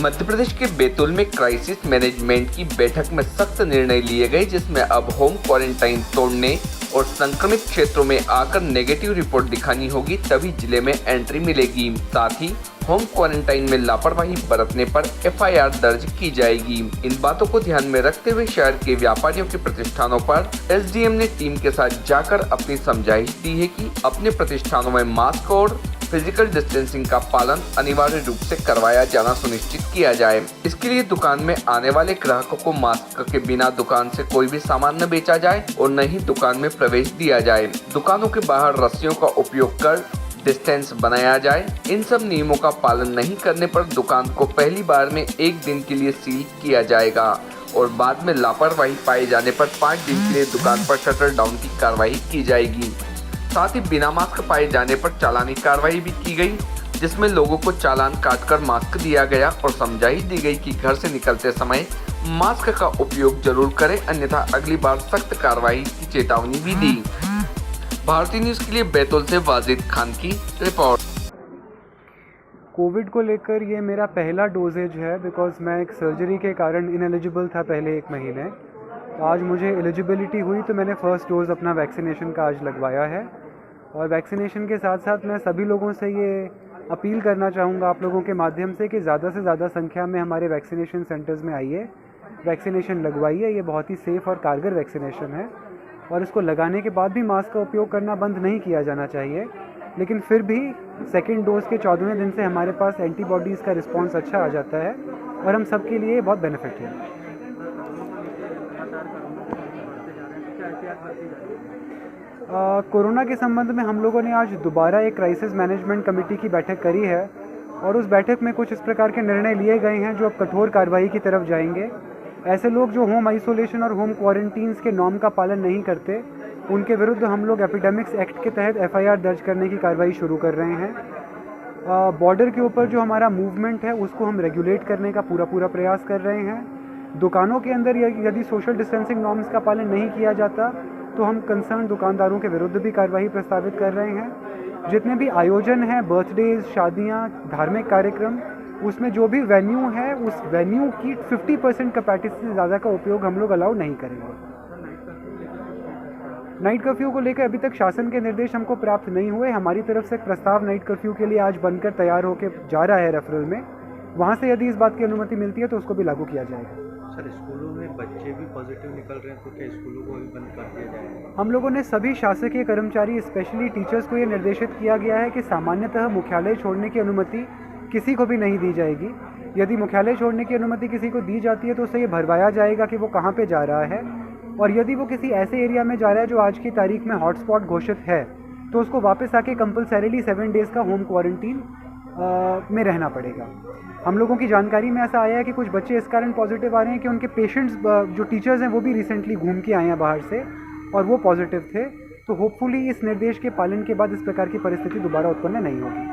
मध्य प्रदेश के बैतूल में crisis management की बैठक में सख्त निर्णय लिए गए, जिसमें अब होम क्वारंटाइन तोड़ने और संक्रमित क्षेत्रों में आकर नेगेटिव रिपोर्ट दिखानी होगी, तभी जिले में एंट्री मिलेगी। साथ ही होम क्वारंटाइन में लापरवाही बरतने पर एफआईआर दर्ज की जाएगी। इन बातों को ध्यान में रखते हुए शहर के व्यापारियों के प्रतिष्ठानों पर एसडीएम ने टीम के साथ जाकर अपनी समझाइश दी है कि अपने प्रतिष्ठानों में मास्क और फिजिकल डिस्टेंसिंग का पालन अनिवार्य रूप से करवाया जाना सुनिश्चित किया जाए। इसके लिए दुकान में आने वाले ग्राहकों को मास्क के बिना दुकान से कोई भी सामान न बेचा जाए और न ही दुकान में प्रवेश दिया जाए। दुकानों के बाहर रस्सियों का उपयोग कर डिस्टेंस बनाया जाए। इन सब नियमों का पालन नहीं करने पर दुकान को पहली बार में 1 दिन के लिए सील किया जाएगा और बाद में लापरवाही पाए जाने पर 5 दिन के लिए दुकान पर शटर डाउन की कार्रवाई की जाएगी। साथ ही बिना मास्क पाए जाने पर चालानी कार्रवाई भी की गई, जिसमें लोगों को चालान काटकर मास्क दिया गया और समझाइश दी गई कि घर से निकलते समय मास्क का उपयोग जरूर करें, अन्यथा अगली बार सख्त कार्रवाई की चेतावनी भी दी। भारतीय न्यूज के लिए बैतूल से वाजिद खान की रिपोर्ट। कोविड को लेकर ये मेरा पहला डोजेज है, बिकॉज मैं एक सर्जरी के कारण इनएलिजिबल था पहले 1 महीने। तो आज मुझे एलिजिबिलिटी हुई तो मैंने फ़र्स्ट डोज़ अपना वैक्सीनेशन का आज लगवाया है। और वैक्सीनेशन के साथ साथ मैं सभी लोगों से ये अपील करना चाहूँगा आप लोगों के माध्यम से कि ज़्यादा से ज़्यादा संख्या में हमारे वैक्सीनेशन सेंटर्स में आइए, वैक्सीनेशन लगवाइए। ये बहुत ही सेफ़ और कारगर वैक्सीनेशन है और इसको लगाने के बाद भी मास्क का उपयोग करना बंद नहीं किया जाना चाहिए। लेकिन फिर भी सेकेंड डोज के 14वें दिन से हमारे पास एंटीबॉडीज़ का रिस्पॉन्स अच्छा आ जाता है और हम सब के लिए बहुत बेनिफिट है। कोरोना के संबंध में हम लोगों ने आज दोबारा एक क्राइसिस मैनेजमेंट कमेटी की बैठक करी है और उस बैठक में कुछ इस प्रकार के निर्णय लिए गए हैं जो अब कठोर कार्रवाई की तरफ जाएंगे। ऐसे लोग जो होम आइसोलेशन और होम क्वारंटीन्स के नॉर्म का पालन नहीं करते, उनके विरुद्ध हम लोग एपिडेमिक्स एक्ट के तहत एफआईआर दर्ज करने की कार्रवाई शुरू कर रहे हैं। बॉर्डर के ऊपर जो हमारा मूवमेंट है उसको हम रेगुलेट करने का पूरा प्रयास कर रहे हैं। दुकानों के अंदर यदि सोशल डिस्टेंसिंग नॉर्म्स का पालन नहीं किया जाता तो हम कंसर्न दुकानदारों के विरुद्ध भी कार्रवाई प्रस्तावित कर रहे हैं। जितने भी आयोजन हैं, बर्थडेज, शादियां, धार्मिक कार्यक्रम, उसमें जो भी वेन्यू है उस वेन्यू की 50% कैपेसिटी से ज़्यादा का उपयोग हम लोग अलाउ नहीं करेंगे। नाइट कर्फ्यू को लेकर अभी तक शासन के निर्देश हमको प्राप्त नहीं हुए। हमारी तरफ से एक प्रस्ताव नाइट कर्फ्यू के लिए आज बनकर तैयार होकर जा रहा है रेफरल में। वहाँ से यदि इस बात की अनुमति मिलती है तो उसको भी लागू किया जाएगा। सर, स्कूलों में बच्चे भी पॉजिटिव निकल रहे हैं तो क्या स्कूलों को भी बंद कर दिया जाएगा? हम लोगों ने सभी शासकीय कर्मचारी, स्पेशली टीचर्स को ये निर्देशित किया गया है कि सामान्यतः मुख्यालय छोड़ने की अनुमति किसी को भी नहीं दी जाएगी। यदि मुख्यालय छोड़ने की अनुमति किसी को दी जाती है तो उसे ये भरवाया जाएगा कि वो कहाँ पे जा रहा है, और यदि वो किसी ऐसे एरिया में जा रहा है जो आज की तारीख में हॉटस्पॉट घोषित है तो उसको वापस आके कंपलसरीली 7 डेज़ का होम क्वारंटीन में रहना पड़ेगा। हम लोगों की जानकारी में ऐसा आया है कि कुछ बच्चे इस कारण पॉजिटिव आ रहे हैं कि उनके पेशेंट्स जो टीचर्स हैं वो भी रिसेंटली घूम के आए हैं बाहर से और वो पॉजिटिव थे। तो होपफुली इस निर्देश के पालन के बाद इस प्रकार की परिस्थिति दोबारा उत्पन्न नहीं होगी।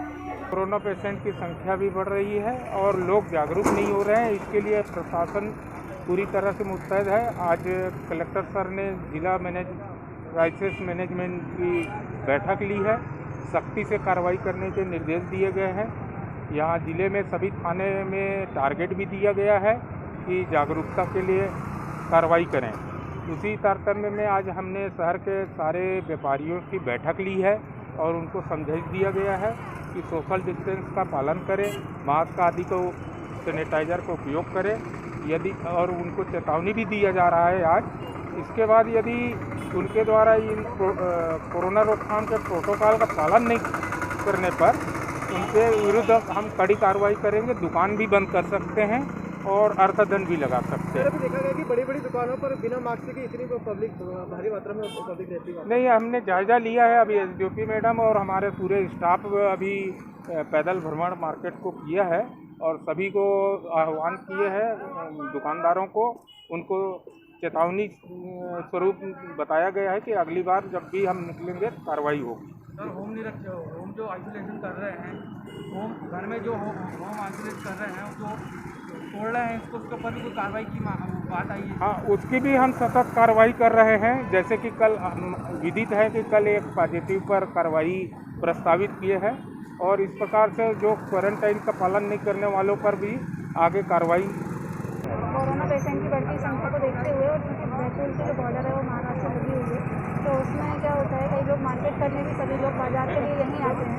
कोरोना पेशेंट की संख्या भी बढ़ रही है और लोग जागरूक नहीं हो रहे हैं। इसके लिए प्रशासन पूरी तरह से मुस्तैद है। आज कलेक्टर सर ने जिला क्राइसिस मैनेजमेंट की बैठक ली है। सख्ती से कार्रवाई करने के निर्देश दिए गए हैं। यहाँ ज़िले में सभी थाने में टारगेट भी दिया गया है कि जागरूकता के लिए कार्रवाई करें। उसी तारतम्य में आज हमने शहर के सारे व्यापारियों की बैठक ली है और उनको समझाइश दिया गया है कि सोशल डिस्टेंस का पालन करें, मास्क आदि को, सैनिटाइज़र का उपयोग करें। यदि और उनको चेतावनी भी दिया जा रहा है आज। इसके बाद यदि उनके द्वारा इन कोरोना रोकथाम के प्रोटोकॉल का पालन नहीं करने पर उनके विरुद्ध हम कड़ी कार्रवाई करेंगे। दुकान भी बंद कर सकते हैं और अर्थदंड भी लगा सकते हैं। अभी देखा गया कि बड़ी बड़ी दुकानों पर बिना मास्क के इतनी पब्लिक, भारी मात्रा में पब्लिक रहती है। नहीं, हमने जायज़ा लिया है। अभी एसडीओपी मैडम और हमारे पूरे स्टाफ अभी पैदल भ्रमण मार्केट को किया है और सभी को आह्वान किए हैं, दुकानदारों को, उनको चेतावनी स्वरूप बताया गया है कि अगली बार जब भी हम निकलेंगे कार्रवाई होगी। सर, होम जो आइसोलेशन कर रहे हैं, होम घर में जो होम आइसोलेट कर रहे हैं जो तोड़ रहे हैं, उसके ऊपर भी कोई कार्रवाई की बात आई है? हाँ, उसकी भी हम सतत कार्रवाई कर रहे हैं। जैसे कि कल विदित है कि कल एक पॉजिटिव पर कार्रवाई प्रस्तावित किए हैं और इस प्रकार से जो क्वारंटाइन का पालन नहीं करने वालों पर भी आगे कार्रवाई। कोरोना पेशेंट की बढ़ती संख्या को देखते हुए और क्योंकि बैतूल की जो बॉर्डर है वो महाराष्ट्र से लगी हुई है, तो उसमें क्या होता है कई लोग मार्केट करने भी सभी लोग बाजार के लिए यहीं आते हैं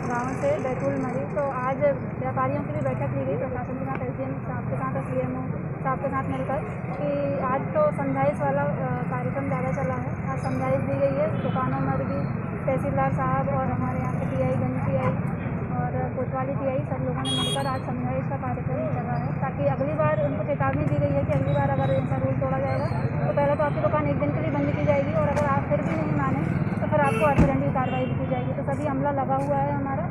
गांव से बैतूल मरी। तो आज व्यापारियों की भी बैठक ली गई प्रशासन के साथ, एसडीएम साहब के साथ, सीएमओ साहब के साथ मिलकर कि आज तो समझाइश वाला कार्यक्रम ज़्यादा चला है। आज समझाइश दी गई है दुकानों में भी, तहसीलदार साहब और हमारे यहाँ के टीआई, गंज टीआई और कोतवाली टीआई सब लोगों ने मिलकर आज समझाइश का कार्यक्रम कर रहा है, ताकि अगली बार उनको चेतावनी दी गई है कि अगली बार अगर ऐसा रूल तोड़ा जाएगा तो पहले तो आपकी दुकान एक दिन के लिए बंद की जाएगी और अगर आप फिर भी नहीं माने तो फिर आपको अर्थदंड की कार्रवाई भी की जाएगी। तो सभी अमला लगा हुआ है हमारा,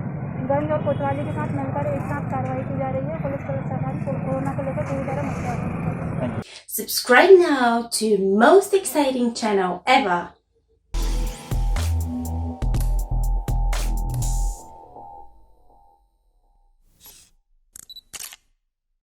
गंज और कोतवाली के साथ मिलकर एक साथ कार्रवाई की जा रही है। पुलिस सरकारी कोरोना को लेकर पूरी तरह मुस्तैद है। Subscribe now to most exciting channel ever.